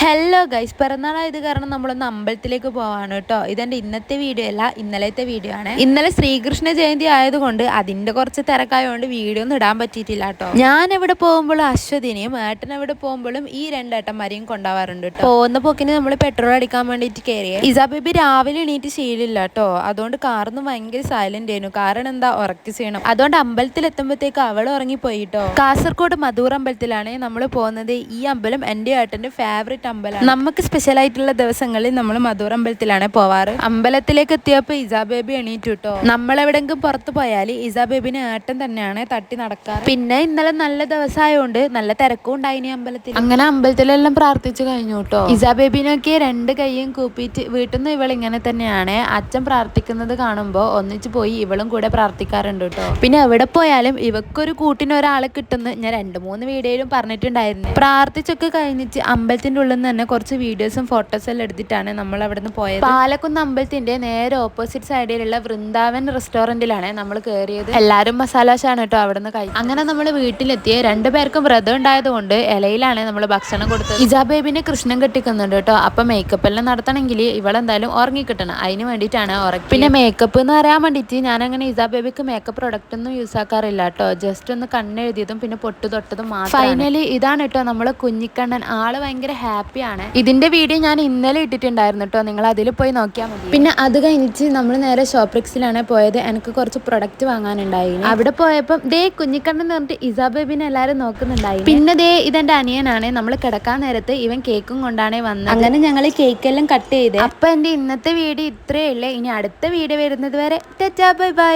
Hello guys, പിറന്നാളായത് കാരണം നമ്മളൊന്ന് അമ്പലത്തിലേക്ക് പോവാണ് കേട്ടോ. ഇതെൻ്റെ ഇന്നത്തെ വീഡിയോ അല്ല, ഇന്നലത്തെ വീഡിയോ ആണ്. ഇന്നലെ ശ്രീകൃഷ്ണ ജയന്തി ആയതുകൊണ്ട് അതിൻ്റെ കുറച്ച് തിരക്കായതുകൊണ്ട് വീഡിയോ ഒന്നും ഇടാൻ പറ്റിയിട്ടില്ല കേട്ടോ. ഞാൻ എവിടെ പോകുമ്പോഴും അശ്വതിനെയും ഏട്ടൻ എവിടെ പോകുമ്പോഴും ഈ രണ്ടേട്ടന്മാരെയും കൊണ്ടുപോകാറുണ്ട് കേട്ടോ. പോകുന്ന പോക്കിന് നമ്മൾ പെട്രോൾ അടിക്കാൻ വേണ്ടിയിട്ട് കയറിയേ. ഇസാ ബേബി രാവിലെ എണീറ്റ് ശീലമില്ല കേട്ടോ, അതുകൊണ്ട് കാറൊന്നും ഭയങ്കര സൈലന്റ് ആയിരുന്നു. കാരണം എന്താ, ഉറക്കി ചെയ്യണം. അതുകൊണ്ട് അമ്പലത്തിൽ എത്തുമ്പോഴത്തേക്ക് അവൾ ഉറങ്ങിപ്പോയി കേട്ടോ. കാസർഗോഡ് മധൂർ അമ്പലത്തിലാണ് നമ്മൾ പോകുന്നത്. ഈ അമ്പലം എൻ്റെ ഏട്ടൻ്റെ ഫേവറേറ്റ് അമ്പലമാണ്. നമുക്ക് സ്പെഷ്യൽ ആയിട്ടുള്ള ദിവസങ്ങളിൽ നമ്മൾ മധൂർ അമ്പലത്തിലാണ് പോവാറ്. അമ്പലത്തിലേക്ക് എത്തിയപ്പോൾ ഇസാ ബേബി എണീറ്റു കേട്ടോ. നമ്മളെവിടെങ്കിലും പുറത്ത് പോയാൽ ഇസാ ബേബിനെ ഏട്ടൻ തന്നെയാണ് തട്ടി നടക്കാറ്. പിന്നെ ഇന്നലെ നല്ല ദിവസമായതുകൊണ്ട് നല്ല തിരക്കും ഉണ്ടായിനി അമ്പലത്തിൽ. അങ്ങനെ അമ്പലത്തിലെല്ലാം പ്രാർത്ഥിച്ചു കഴിഞ്ഞു കേട്ടോ. ഇസാ ബേബിനൊക്കെ രണ്ട് കൈയും കൂപ്പിയിട്ട് വീട്ടിൽ നിന്ന് ഇവൾ ഇങ്ങനെ തന്നെയാണ്. അച്ഛൻ പ്രാർത്ഥിക്കുന്നത് കാണുമ്പോൾ ഒന്നിച്ച് പോയി ഇവളും കൂടെ പ്രാർത്ഥിക്കാറുണ്ട് കേട്ടോ. പിന്നെ എവിടെ പോയാലും ഇവക്കൊരു കൂട്ടിന് ഒരാളെ കിട്ടുന്നു ഞാൻ 2-3 വീഡിയോയിലും പറഞ്ഞിട്ടുണ്ടായിരുന്നു. പ്രാർത്ഥിച്ചൊക്കെ കഴിഞ്ഞിട്ട് അമ്പലത്തിന്റെ ഉള്ളിൽ നിന്ന് തന്നെ കുറച്ച് വീഡിയോസും ഫോട്ടോസും എല്ലാം എടുത്തിട്ടാണ് നമ്മൾ അവിടെ നിന്ന് പോയത്. പാലക്കുന്ന് അമ്പലത്തിന്റെ നേരെ ഓപ്പോസിറ്റ് സൈഡിലുള്ള വൃന്ദാവൻ റെസ്റ്റോറന്റിലാണ് നമ്മൾ കയറിയത്. എല്ലാവരും മസാലാശാണ് കേട്ടോ അവിടെ നിന്ന് കഴിച്ചു. അങ്ങനെ നമ്മൾ വീട്ടിലെത്തിയ 2 പേർക്കും വ്രതം ഉണ്ടായത് കൊണ്ട് ഇലയിലാണ് നമ്മൾ ഭക്ഷണം കൊടുത്തത്. ഇസാ ബേബിനെ കൃഷ്ണൻ കെട്ടിക്കുന്നുണ്ട് കേട്ടോ. അപ്പൊ മേക്കപ്പ് എല്ലാം നടത്തണമെങ്കിൽ ഇവളെന്തായാലും ഉറങ്ങി കിട്ടണം, അതിന് വേണ്ടിയിട്ടാണ് ഉറങ്ങി. പിന്നെ മേക്കപ്പ് എന്ന് പറയാൻ വേണ്ടിയിട്ട് ഞാൻ അങ്ങനെ ഇസാ ബേബിക്ക് മേക്കപ്പ് പ്രൊഡക്റ്റ് ഒന്നും യൂസ് ആക്കാറില്ല കേട്ടോ. ജസ്റ്റ് ഒന്ന് കണ്ണെഴുതിയതും പിന്നെ പൊട്ട് തൊട്ടതും മാത്രം. ഫൈനലി ഇതാണ് കേട്ടോ നമ്മളെ കുഞ്ഞിക്കണ്ണൻ. ആള് ഭയങ്കര ഹാപ്പിയാണ്. ഇതിന്റെ വീഡിയോ ഞാൻ ഇന്നലെ ഇട്ടിട്ടുണ്ടായിരുന്നു കേട്ടോ, നിങ്ങൾ അതിൽ പോയി നോക്കിയാൽ മതി. പിന്നെ അത് കഴിഞ്ഞിട്ട് നമ്മൾ നേരെ ഷോപ്രിക്സിലാണ് പോയത്. എനിക്ക് കുറച്ച് പ്രൊഡക്റ്റ് വാങ്ങാനുണ്ടായി. അവിടെ പോയപ്പോൾ ദേ കുഞ്ഞിക്കണ്ണൻ പറഞ്ഞിട്ട് ഇസാ ബേബിനെ എല്ലാവരും നോക്കുന്നുണ്ടായി. പിന്നെ ദേ ഇതെന്റെ അനിയനാണ്. നമ്മൾ കിടക്കാൻ നേരത്ത് ഇവൻ കേക്കും കൊണ്ടാണ് വന്നത്. അങ്ങനെ ഞങ്ങൾ കേക്കെല്ലാം കട്ട് ചെയ്ത്. അപ്പൊ എന്റെ ഇന്നത്തെ വീഡിയോ ഇത്രയേ ഉള്ളൂ. ഇനി അടുത്ത വീഡിയോ വരുന്നത് വരെ ടാറ്റാ ബൈ ബൈ.